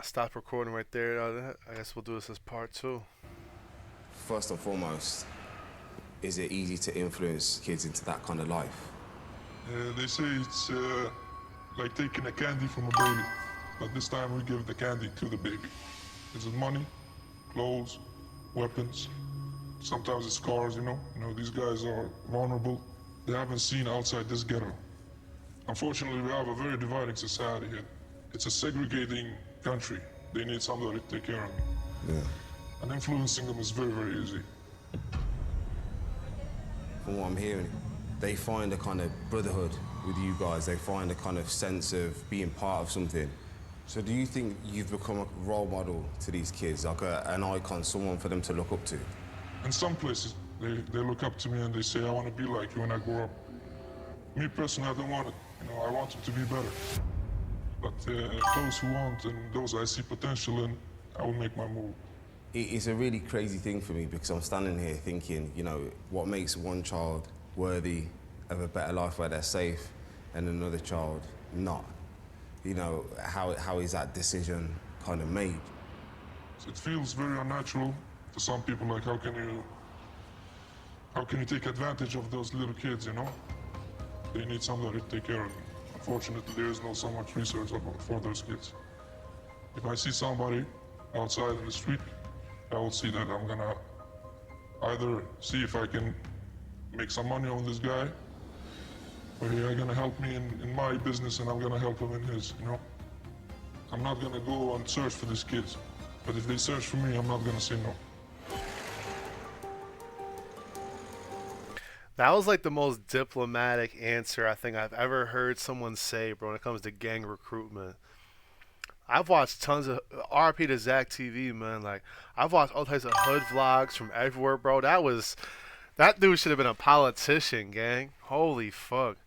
I stopped recording right there. I guess we'll do this as part two. First and foremost, is it easy to influence kids into that kind of life? They say it's like taking a candy from a baby, but this time we give the candy to the baby. Is it money, clothes, weapons? Sometimes it's cars, you know. These guys are vulnerable. They haven't seen outside this ghetto. Unfortunately, we have a very dividing society here. It's a segregating country. They need somebody to take care of them. Yeah. And influencing them is very, very easy. From what I'm hearing, they find a kind of brotherhood with you guys. They find a kind of sense of being part of something. So do you think you've become a role model to these kids, like an icon, someone for them to look up to? In some places, they look up to me and they say, I want to be like you when I grow up. Me personally, I don't want it. I want it to be better. But those who want and those I see potential in, I will make my move. It's a really crazy thing for me because I'm standing here thinking, what makes one child worthy of a better life where they're safe and another child not? How is that decision kind of made? So it feels very unnatural to some people, like how can you take advantage of those little kids, They need somebody to take care of them. Unfortunately, there is not so much research for those kids. If I see somebody outside in the street, I will see that I'm gonna either see if I can make some money on this guy, or he's gonna help me in my business and I'm gonna help him in his, I'm not gonna go and search for these kids, but if they search for me, I'm not gonna say no. That was like the most diplomatic answer I think I've ever heard someone say, bro, when it comes to gang recruitment. I've watched tons of RP to Zach TV, man. Like, I've watched all types of hood vlogs from everywhere, bro. That dude should have been a politician, gang. Holy fuck.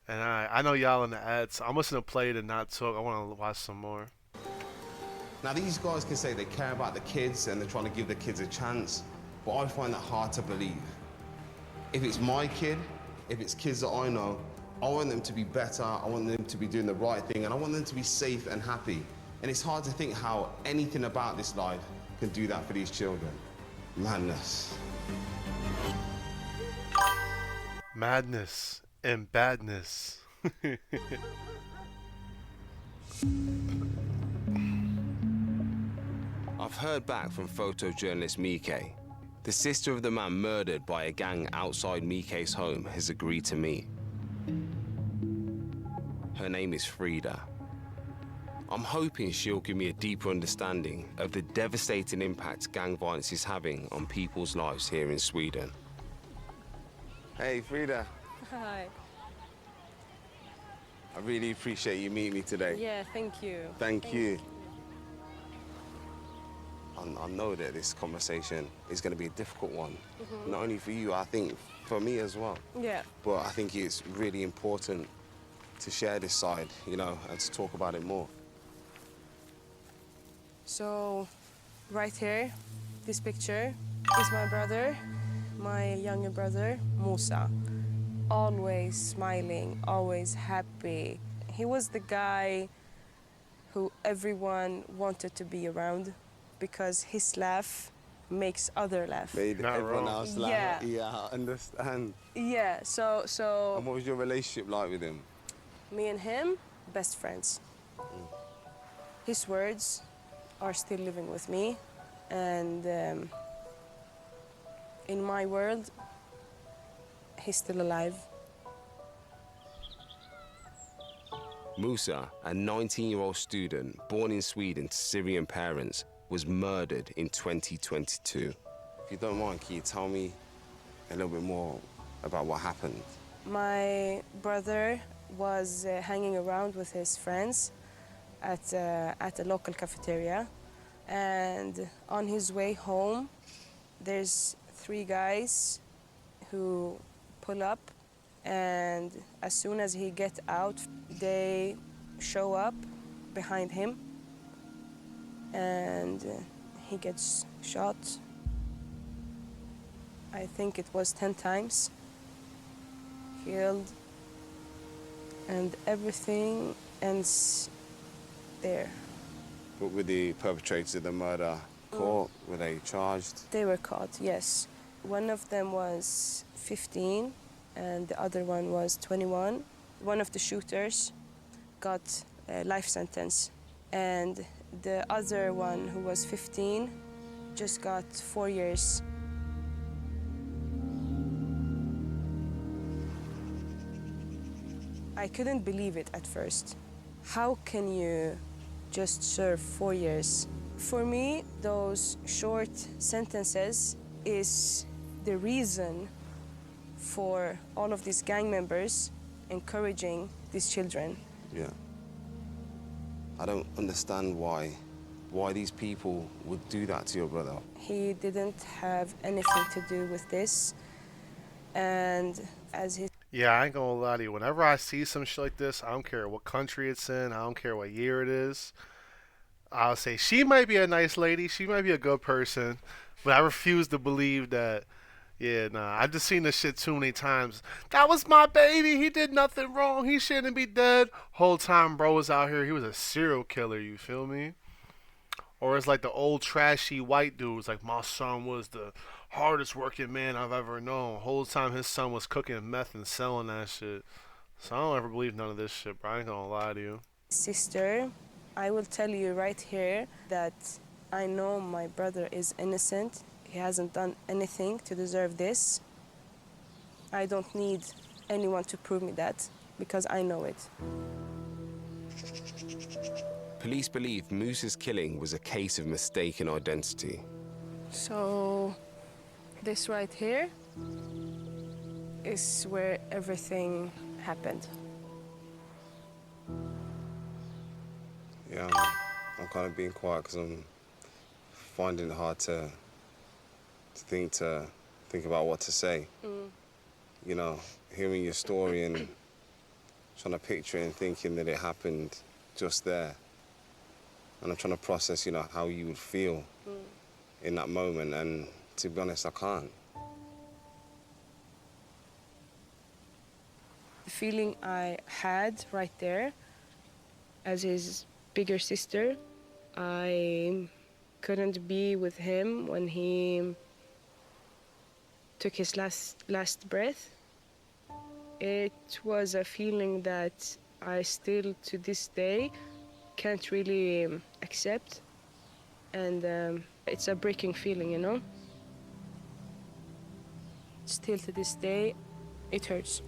And I know y'all in the ads. I'm just gonna play it and not talk. I want to watch some more. Now, these guys can say they care about the kids and they're trying to give the kids a chance, but I find that hard to believe. If it's my kid, if it's kids that I know, I want them to be better, I want them to be doing the right thing, and I want them to be safe and happy. And it's hard to think how anything about this life can do that for these children. Madness. Madness and badness. I've heard back from photojournalist Mike. The sister of the man murdered by a gang outside Mike's home has agreed to meet. Her name is Frida. I'm hoping she'll give me a deeper understanding of the devastating impact gang violence is having on people's lives here in Sweden. Hey, Frida. Hi. I really appreciate you meeting me today. Yeah, thank you. Thank you. I know that this conversation is going to be a difficult one. Not only for you, I think for me as well. Yeah. But I think it's really important to share this side, and to talk about it more. So, right here, this picture is my brother, my younger brother, Musa. Always smiling, always happy. He was the guy who everyone wanted to be around because his laugh makes other laugh. Made Not everyone wrong. else laugh. Yeah. Yeah, I understand. Yeah, so And what was your relationship like with him? me and him, best friends. His words are still living with me, and in my world, he's still alive. Musa, a 19-year-old student born in Sweden to Syrian parents, was murdered in 2022. If you don't mind, can you tell me a little bit more about what happened? My brother was hanging around with his friends at a local cafeteria, and on his way home, there's three guys who pull up, and as soon as he gets out, they show up behind him, and he gets shot. I think it was 10 times, killed, and everything ends there. What were the perpetrators of the murder caught? Were they charged? They were caught, yes. One of them was 15 and the other one was 21. One of the shooters got a life sentence and the other one, who was 15, just got 4 years. I couldn't believe it at first. How can you just serve 4 years? For me, those short sentences is the reason for all of these gang members encouraging these children. Yeah. I don't understand why these people would do that to your brother. He didn't have anything to do with this, and as he Yeah, I ain't gonna lie to you. Whenever I see some shit like this, I don't care what country it's in, I don't care what year it is. I'll say she might be a nice lady, she might be a good person, but I refuse to believe that. Yeah, nah, I've just seen this shit too many times. That was my baby. He did nothing wrong. He shouldn't be dead. Whole time, bro was out here. He was a serial killer. You feel me? Or it's like the old trashy white dudes. Like my son was the hardest working man I've ever known. Whole time his son was cooking meth and selling that shit. So I don't ever believe none of this shit, bro. I ain't gonna lie to you. sister, I will tell you right here that I know my brother is innocent. He hasn't done anything to deserve this. I don't need anyone to prove me that because I know it. Police believe Moose's killing was a case of mistaken identity. So this right here is where everything happened. Yeah, I'm kind of being quiet because I'm finding it hard to think about what to say. You know, hearing your story and trying to picture it and thinking that it happened just there. And I'm trying to process, you know, how you would feel in that moment. And to be honest, I can't. The feeling I had right there as his bigger sister, I couldn't be with him when he took his last breath. It was a feeling that I still, to this day, can't really accept. And it's a breaking feeling, you know? Still to this day, it hurts.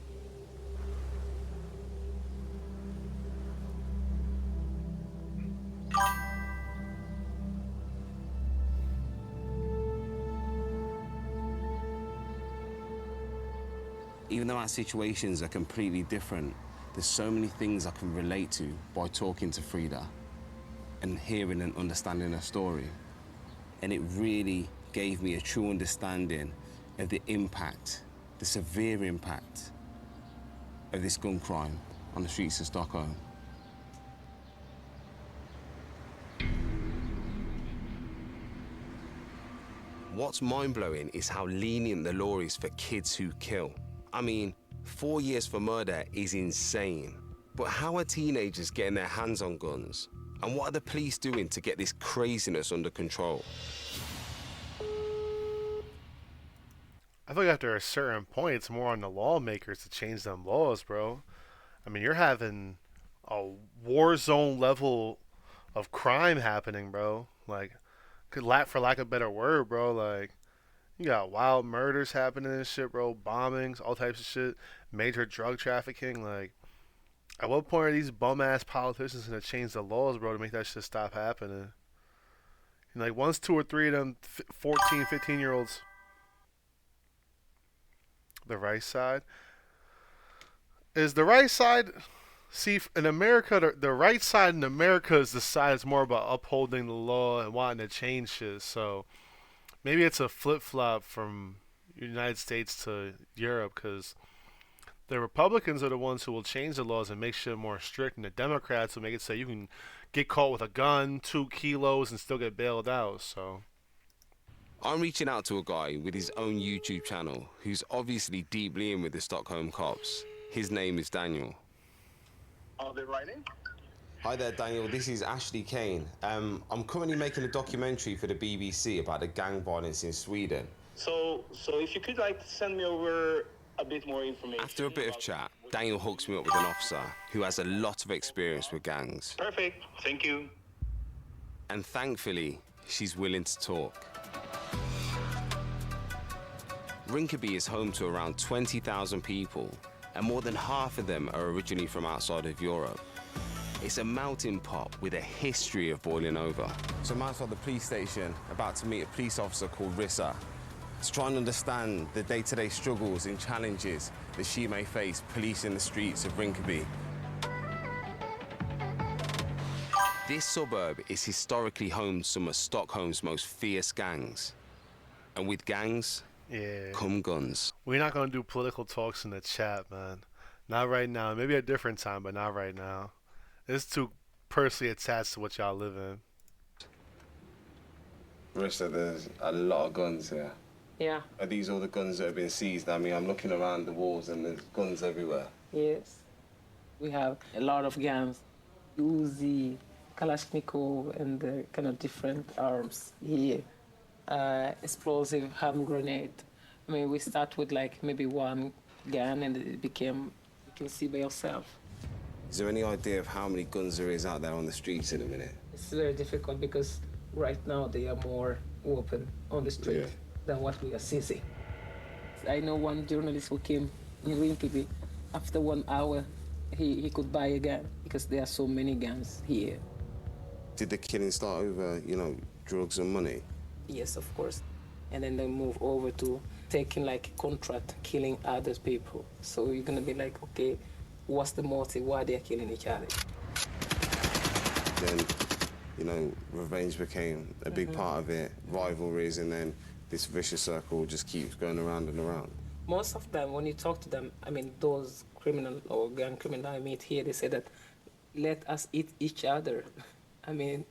Even though our situations are completely different, there's so many things I can relate to by talking to Frida and hearing and understanding her story. And it really gave me a true understanding of the impact, the severe impact of this gun crime on the streets of Stockholm. What's mind-blowing is how lenient the law is for kids who kill. I mean, 4 years for murder is insane. But how are teenagers getting their hands on guns? And what are the police doing to get this craziness under control? I think after a certain point, it's more on the lawmakers to change them laws, bro. I mean, you're having a war zone level of crime happening, bro. Like, for lack of a better word, bro. Like, you got wild murders happening and shit, bro. Bombings, all types of shit. Major drug trafficking. Like, at what point are these bum ass politicians gonna change the laws, bro, to make that shit stop happening? And like, once 2 or 3 of them 14, 15-year-olds, the right side is the right side. See, in America, the right side in America is the side that's more about upholding the law and wanting to change shit. So maybe it's a flip flop from United States to Europe, because the Republicans are the ones who will change the laws and make shit more strict, and the Democrats will make it so you can get caught with a gun, 2 kilos, and still get bailed out. So I'm reaching out to a guy with his own YouTube channel who's obviously deeply in with the Stockholm cops. His name is Daniel. Are they writing? Hi there, Daniel. This is Ashley Cain. I'm currently making a documentary for the BBC about the gang violence in Sweden. So if you could like send me over a bit more information. After a bit of chat, Daniel hooks me up with an officer who has a lot of experience with gangs. Perfect. Thank you. And thankfully, she's willing to talk. Rinkeby is home to around 20,000 people, and more than half of them are originally from outside of Europe. It's a melting pot with a history of boiling over. So I'm outside the police station, about to meet a police officer called Rissa, to try and understand the day-to-day struggles and challenges that she may face policing the streets of Rinkeby. This suburb is historically home to some of Stockholm's most fierce gangs. And with gangs, come guns. We're not gonna do political talks in the chat, man. Not right now. Maybe a different time, but not right now. It's too personally attached to what y'all live in. Rissa, there's a lot of guns here. Yeah. Are these all the guns that have been seized? I mean, I'm looking around the walls and there's guns everywhere. Yes. We have a lot of guns. Uzi, Kalashnikov, and kind of different arms here. Explosive hand grenade. I mean, we start with like maybe one gun and it became, you can see by yourself. Is there any idea of how many guns there is out there on the streets in a minute? It's very difficult because right now they are more open on the street than what we are seeing. I know one journalist who came in Rinkeby. After 1 hour, he could buy a gun because there are so many guns here. Did the killing start over, you know, drugs and money? Yes, of course. And then they move over to taking like contract, killing other people. So you're gonna be like, okay, what's the motive? Why they're killing each other? Then, you know, revenge became a big part of it, rivalries, and then this vicious circle just keeps going around and around. Most of them, when you talk to them, I mean, those criminal or gang criminal I meet here, they say that let us eat each other. I mean,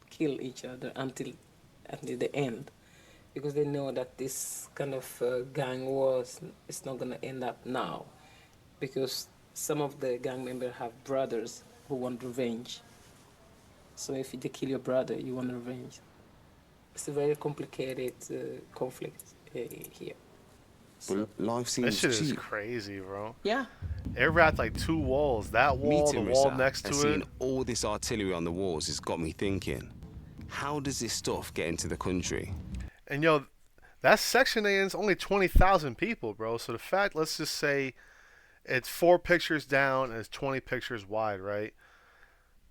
kill each other until the end. Because they know that this kind of gang wars is not going to end up now. Because some of the gang members have brothers who want revenge. So if they kill your brother, you want revenge. It's a very complicated conflict here. But life seems This shit is cheap. crazy, bro. Yeah. It wrapped like 2 walls. That wall, Meeting the wall Rissa next and to seeing it. all this artillery on the walls has got me thinking, how does this stuff get into the country? And yo, that Section 8 is only 20,000 people, bro. So the fact, let's just say it's 4 pictures down and it's 20 pictures wide, right?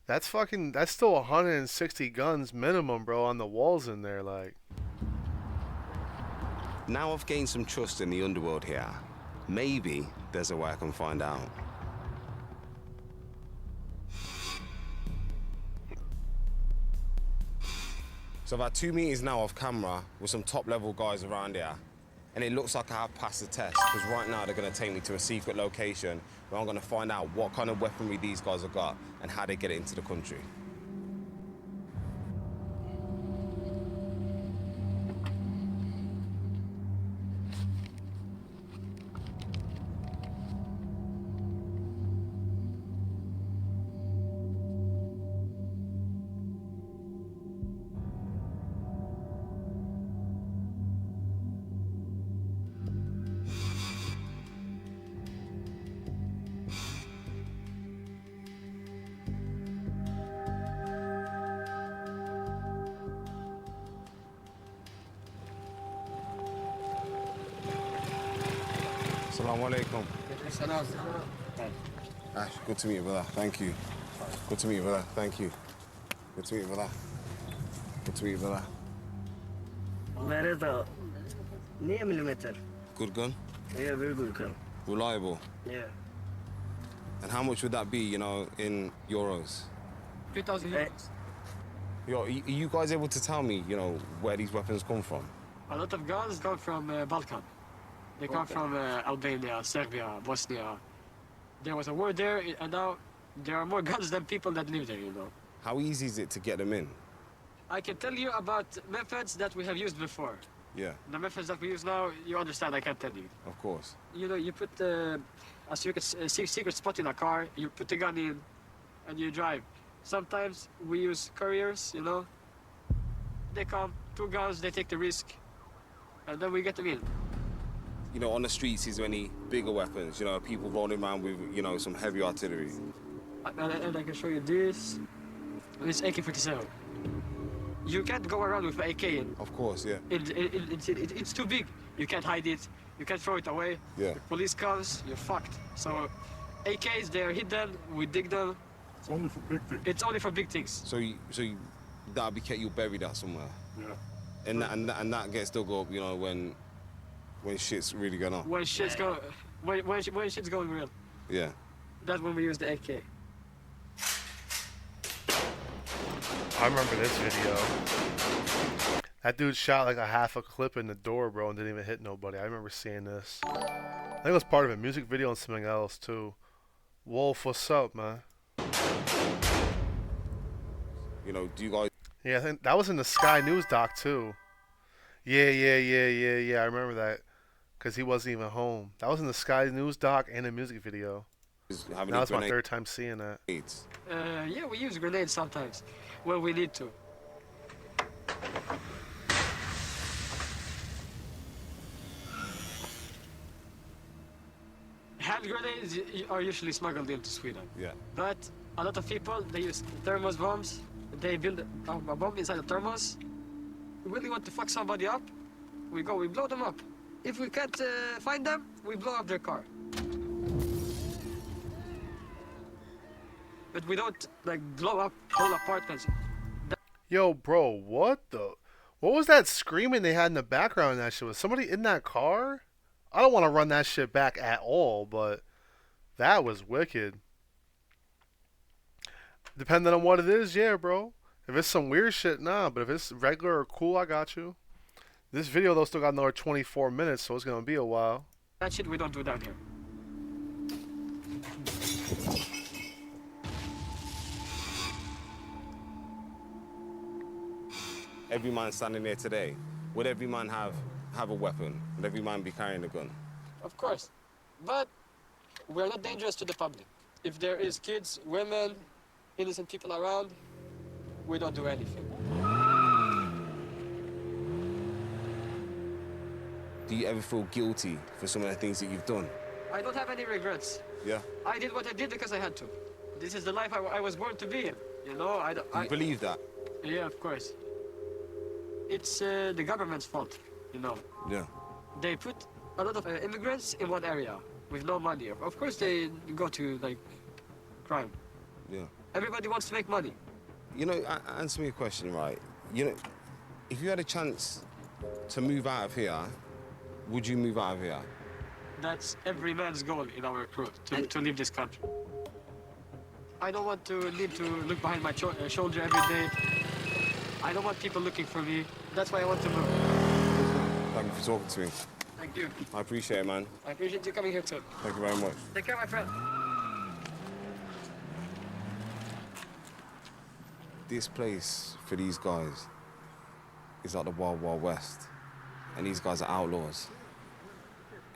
That's still 160 guns minimum, bro, on the walls in there, like. Now I've gained some trust in the underworld here. Maybe there's a way I can find out. So about 2 meters now off camera with some top-level guys around here. And it looks like I have passed the test, because right now they're going to take me to a secret location where I'm going to find out what kind of weaponry these guys have got and how they get it into the country. Assalamu alaikum. Ash, good to meet you, brother. Thank you. Good to meet you, brother. Thank you. Good to meet you, brother. Good to meet you, brother. Where is the 9mm? Good gun? Yeah, very good gun. Reliable? Yeah. And how much would that be, you know, in euros? 3,000 euros. Yo, are you guys able to tell me, you know, where these weapons come from? A lot of guns come from Balkan. They come from Albania, Serbia, Bosnia. There was a war there, and now there are more guns than people that live there, you know. How easy is it to get them in? I can tell you about methods that we have used before. Yeah, The methods that we use now, you understand, I can't tell you. of course. You know, you put a secret spot in a car, you put the gun in, and you drive. Sometimes we use couriers, you know. They come, 2 guns, they take the risk, and then we get them in. You know, on the streets, is there any bigger weapons? You know, people rolling around with, you know, some heavy artillery. And I can show you this. It's AK-47. You can't go around with AK. Of course, yeah. It's too big. You can't hide it. You can't throw it away. Yeah. The police comes, you're fucked. So AKs, they're hidden. We dig them. It's only for big things. It's only for big things. So that'll be kept, you'll bury that somewhere. Yeah. And that gets dug up, you know, when shit's really going on. When shit's going real. Yeah. That's when we use the AK. I remember this video. That dude shot like a half a clip in the door, bro, and didn't even hit nobody. I remember seeing this. I think it was part of a music video and something else, too. Wolf, what's up, man? You know, do you guys... Yeah, I think that was in the Sky News doc, too. Yeah, I remember that. Because he wasn't even home. That was in the Sky News doc and a music video. Now it's my 3rd time seeing that. Yeah, we use grenades sometimes when we need to. Hand grenades are usually smuggled into Sweden. Yeah. But a lot of people, they use thermos bombs. They build a bomb inside a thermos. We really want to fuck somebody up. We blow them up. If we can't find them, we blow up their car. But we don't like blow up whole apartments. Yo, bro, what was that screaming they had in the background in that shit? Was somebody in that car? I don't want to run that shit back at all, but that was wicked. Depending on what it is, yeah, bro. If it's some weird shit, nah. But if it's regular or cool, I got you. This video, though, still got another 24 minutes, so it's going to be a while. That shit we don't do down here. Every man standing there today, would every man have a weapon? Would every man be carrying a gun? Of course. But we're not dangerous to the public. If there is kids, women, innocent people around, we don't do anything. Do you ever feel guilty for some of the things that you've done? I don't have any regrets. Yeah. I did what I did because I had to. This is the life I was born to be in. You know, You believe that? Yeah, of course. It's the government's fault, you know. Yeah. They put a lot of immigrants in one area with no money. Of course they go to, like, crime. Yeah. Everybody wants to make money. You know, answer me a question, right? You know, if you had a chance to move out of here, would you move out of here? That's every man's goal in our crew, to leave this country. I don't want to need to look behind my shoulder every day. I don't want people looking for me. That's why I want to move. Thank you for talking to me. Thank you. I appreciate it, man. I appreciate you coming here too. Thank you very much. Take care, my friend. This place, for these guys, is like the Wild Wild West. And these guys are outlaws.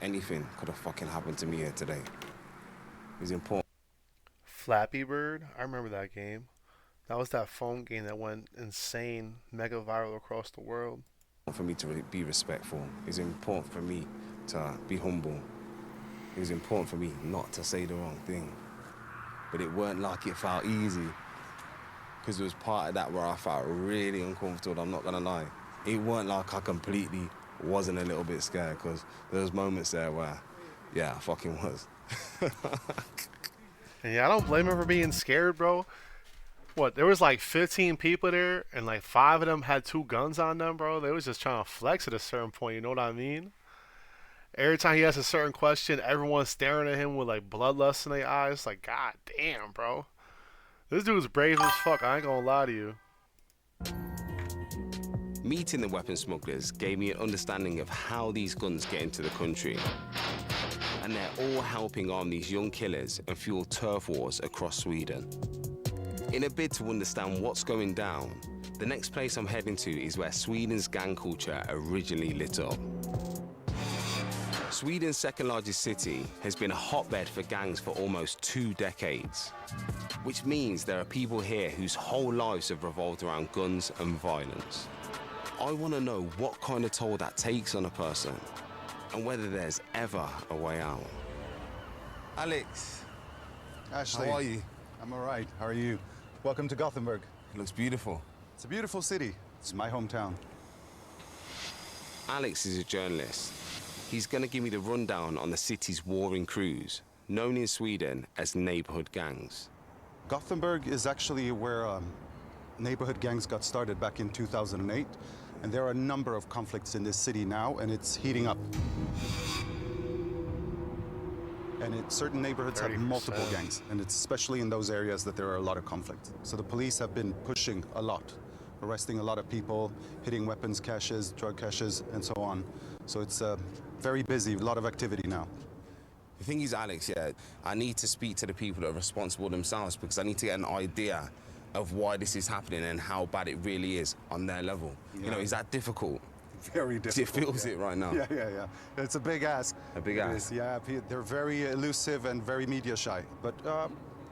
Anything could have fucking happened to me here today. It's important. Flappy Bird? I remember that game. That was that phone game that went insane, mega viral across the world. For me to be respectful. It's important for me to be humble. It was important for me not to say the wrong thing. But it weren't like it felt easy. Because there was part of that where I felt really uncomfortable, I'm not gonna lie. It weren't like I completely wasn't a little bit scared, because there was moments there where, yeah, I fucking was. And yeah, I don't blame him for being scared, bro. What, there was like 15 people there, and like 5 of them had 2 guns on them, bro. They was just trying to flex at a certain point, you know what I mean? Every time he asks a certain question, everyone's staring at him with like bloodlust in their eyes. Like, god damn, bro. This dude's brave as fuck, I ain't gonna lie to you. Meeting the weapon smugglers gave me an understanding of how these guns get into the country. And they're all helping arm these young killers and fuel turf wars across Sweden. In a bid to understand what's going down, the next place I'm heading to is where Sweden's gang culture originally lit up. Sweden's second largest city has been a hotbed for gangs for almost 2 decades. which means there are people here whose whole lives have revolved around guns and violence. I want to know what kind of toll that takes on a person and whether there's ever a way out. Alex, Ashley, how are you? I'm all right. How are you? Welcome to Gothenburg. It looks beautiful. It's a beautiful city. It's my hometown. Alex is a journalist. He's going to give me the rundown on the city's warring crews, known in Sweden as neighborhood gangs. Gothenburg is actually where neighborhood gangs got started back in 2008. And there are a number of conflicts in this city now, and it's heating up. And certain neighborhoods have multiple gangs, and it's especially in those areas that there are a lot of conflict. So the police have been pushing a lot, arresting a lot of people, hitting weapons caches, drug caches, and so on. So it's very busy, a lot of activity now. The thing is, Alex, yeah, I need to speak to the people that are responsible themselves because I need to get an idea of why this is happening and how bad it really is on their level. Yeah. You know, is that difficult? Very difficult. It feels it right now. Yeah. It's a big ask. A big ask? Yeah, they're very elusive and very media shy. But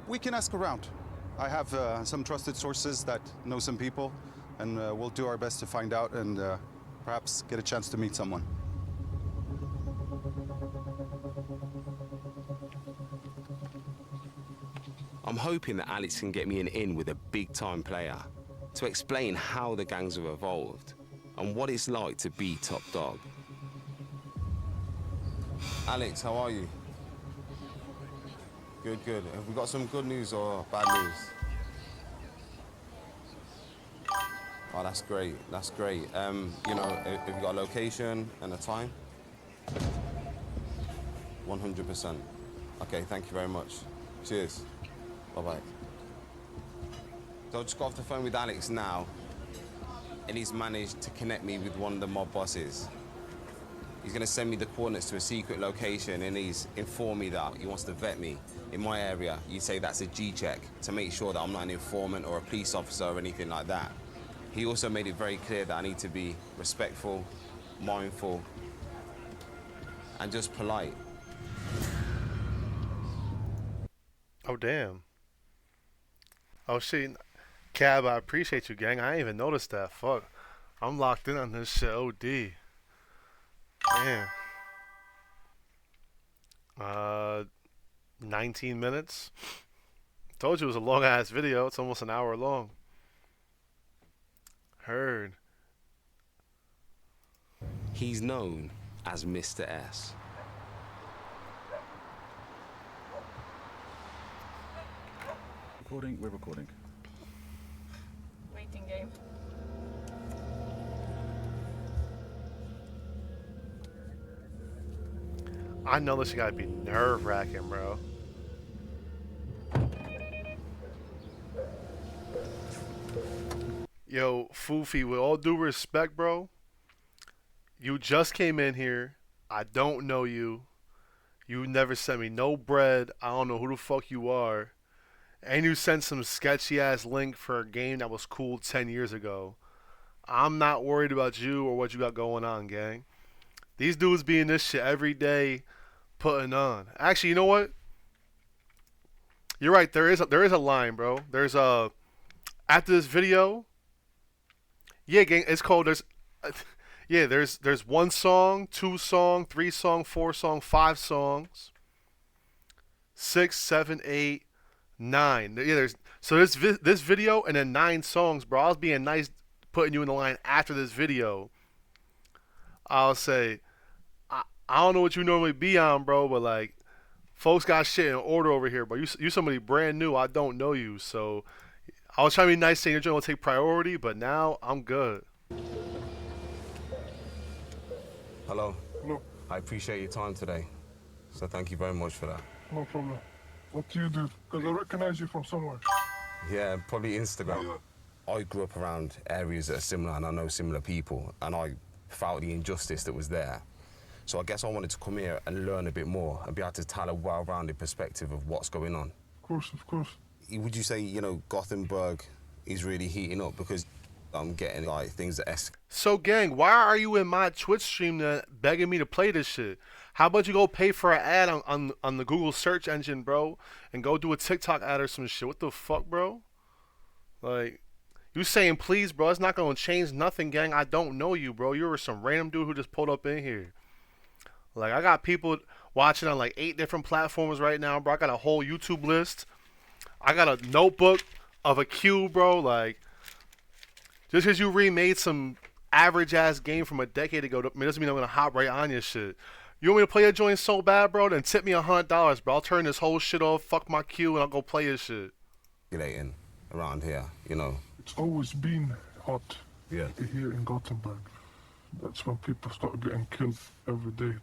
we can ask around. I have some trusted sources that know some people, and we'll do our best to find out and perhaps get a chance to meet someone. I'm hoping that Alex can get me an in with a big-time player to explain how the gangs have evolved and what it's like to be top dog. Alex, how are you? Good, good. Have we got some good news or bad news? Oh, that's great. That's great. You know, have you got a location and a time? 100%. Okay, thank you very much. Cheers. Bye-bye. So I'll just got off the phone with Alex now, and he's managed to connect me with one of the mob bosses. He's going to send me the coordinates to a secret location, and he's informed me that he wants to vet me. In my area, you'd say that's a G-check, to make sure that I'm not an informant or a police officer or anything like that. He also made it very clear that I need to be respectful, mindful, and just polite. Oh, damn. Oh, shit. Cab, I appreciate you, gang. I ain't even noticed that. Fuck. I'm locked in on this shit. OD. Damn. 19 minutes. Told you it was a long-ass video. It's almost an hour long. Heard. He's known as Mr. S. Recording, we're recording. Waiting game. I know this gotta be nerve-wracking, bro. Yo, Foofy, with all due respect, bro, you just came in here. I don't know you. You never sent me no bread. I don't know who the fuck you are. And you sent some sketchy-ass link for a game that was cool 10 years ago. I'm not worried about you or what you got going on, gang. These dudes be in this shit every day putting on. Actually, you know what? You're right. There is a line, bro. There's a... After this video... Yeah, gang, it's called... There's 1 song, 2 song, 3 song, 4 song, 5 songs. 6, 7, 8... 9. Yeah, there's this video and then 9 songs, bro. I was being nice putting you in the line after this video. I'll say, I don't know what you normally be on, bro, but like, folks got shit in order over here, bro. You somebody brand new. I don't know you, so I was trying to be nice, saying you're going to take priority, but now I'm good. Hello. Hello. I appreciate your time today, so thank you very much for that. No problem. What do you do? Because I recognize you from somewhere. Yeah, probably Instagram. I grew up around areas that are similar, and I know similar people, and I felt the injustice that was there. So I guess I wanted to come here and learn a bit more and be able to tell a well-rounded perspective of what's going on. Of course, of course. Would you say, you know, Gothenburg is really heating up? Because I'm getting like things that escalate. So, gang, why are you in my Twitch stream then begging me to play this shit? How about you go pay for an ad on the Google search engine, bro, and go do a TikTok ad or some shit? What the fuck, bro? Like, you saying please, bro? It's not gonna change nothing, gang. I don't know you, bro. You were some random dude who just pulled up in here. Like, I got people watching on like 8 different platforms right now, bro. I got a whole YouTube list. I got a notebook of a queue, bro. Like, just because you remade some average ass game from a decade ago doesn't mean I'm gonna hop right on your shit. You want me to play a joint so bad, bro? Then tip me $100, bro. I'll turn this whole shit off, fuck my queue, and I'll go play your shit. Around here, you know. It's always been hot. Yeah. Here in Gothenburg. That's when people start getting killed every day.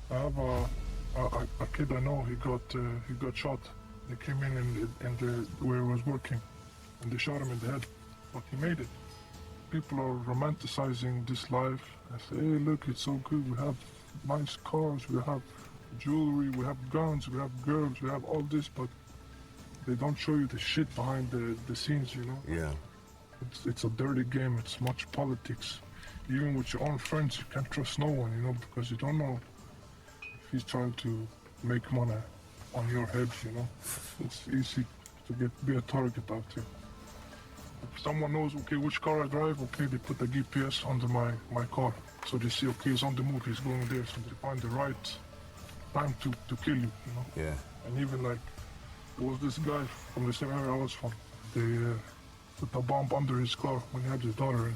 I have a kid I know. He got shot. He came in where he was working, and they shot him in the head, but he made it. People are romanticizing this life. I say, hey, look, it's so good. We have nice cars, we have jewelry, we have guns, we have girls, we have all this, but they don't show you the shit behind the scenes, you know? Yeah. It's a dirty game. It's much politics. Even with your own friends, you can't trust no one, you know, because you don't know if he's trying to make money on your head, you know? It's easy to be a target out here. If someone knows, okay, which car I drive, okay, they put the GPS under my car. So they see, okay, he's on the move, he's going there. So they find the right time to kill you, you know? Yeah. And even like, there was this guy from the same area I was from. They put a bomb under his car when he had his daughter in.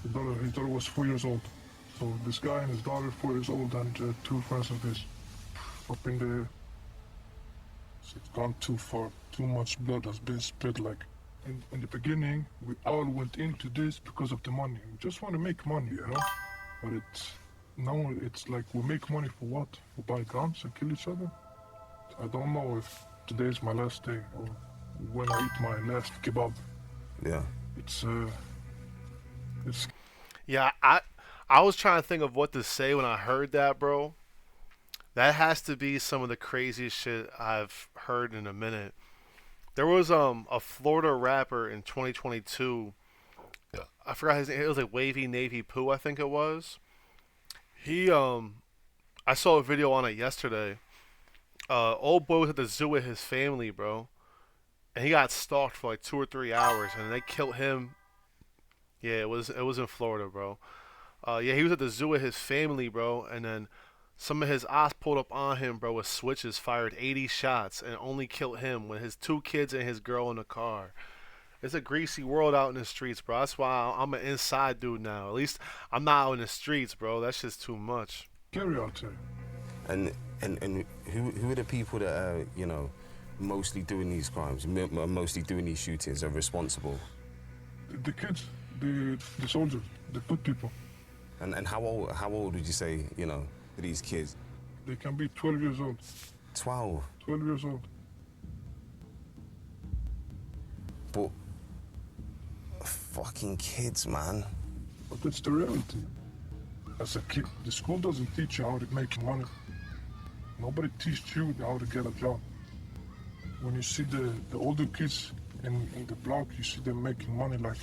His daughter was 4 years old. So this guy and his daughter, 4 years old, and 2 friends of his, up in the... It's gone too far. Too much blood has been spilled. Like, in the beginning, we all went into this because of the money. We just want to make money, you know? But now it's like, we make money for what? For buy guns and kill each other? I don't know if today's my last day or when I eat my last kebab. Yeah. It's Yeah, I was trying to think of what to say when I heard that, bro. That has to be some of the craziest shit I've heard in a minute. There was a Florida rapper in 2022. I forgot his name. It was like Wavy Navy Poo, I think it was. He I saw a video on it yesterday. Old boy was at the zoo with his family, bro, and he got stalked for like 2 or 3 hours, and they killed him. Yeah, it was in Florida, bro. Yeah, he was at the zoo with his family, bro, and then some of his ops pulled up on him, bro, with switches, fired 80 shots, and only killed him with his 2 kids and his girl in the car. It's a greasy world out in the streets, bro. That's why I'm an inside dude now. At least I'm not out in the streets, bro. That's just too much. Scary out there. And who are the people that are, you know, mostly doing these crimes, mostly doing these shootings, are responsible? The kids, the soldiers, the good people. And how old would you say, you know, are these kids? They can be 12 years old. 12? 12 years old. But fucking kids, man. But that's the reality. As a kid, the school doesn't teach you how to make money. Nobody teaches you how to get a job. When you see the older kids in the block, you see them making money. Like,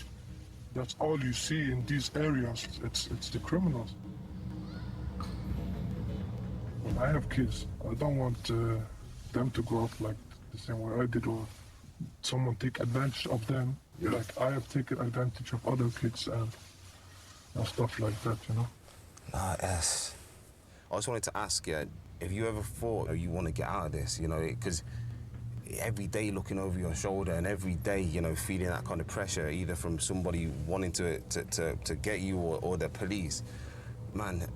that's all you see in these areas. It's the criminals. When I have kids, I don't want them to grow up like the same way I did, or someone take advantage of them. Yeah. Like I have taken advantage of other kids and stuff like that, you know? Yes. I just wanted to ask you, if you ever thought you want to get out of this, you know, because every day looking over your shoulder and every day, you know, feeling that kind of pressure, either from somebody wanting to get you or the police, man,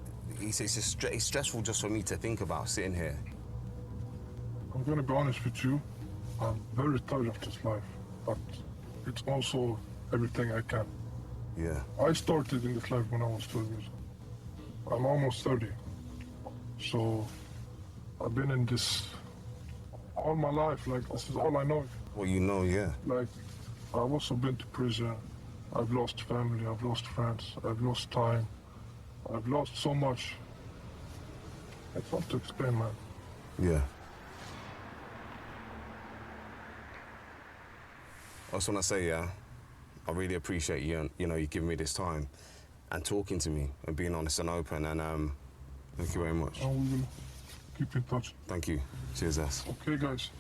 it's stressful just for me to think about sitting here. I'm gonna be honest with you. I'm very tired of this life, but it's also everything I can. Yeah. I started in this life when I was 12 years old. I'm almost 30. So I've been in this all my life. Like, this is all I know. Well, you know, yeah. Like, I've also been to prison. I've lost family. I've lost friends. I've lost time. I've lost so much. It's hard to explain, man. Yeah. I just want to say, yeah, I really appreciate you, you giving me this time and talking to me and being honest and open. And thank you very much. And we will keep in touch. Thank you. Cheers, S. Okay, guys.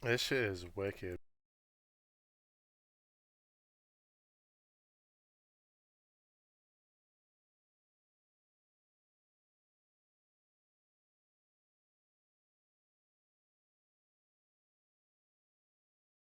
This shit is wicked.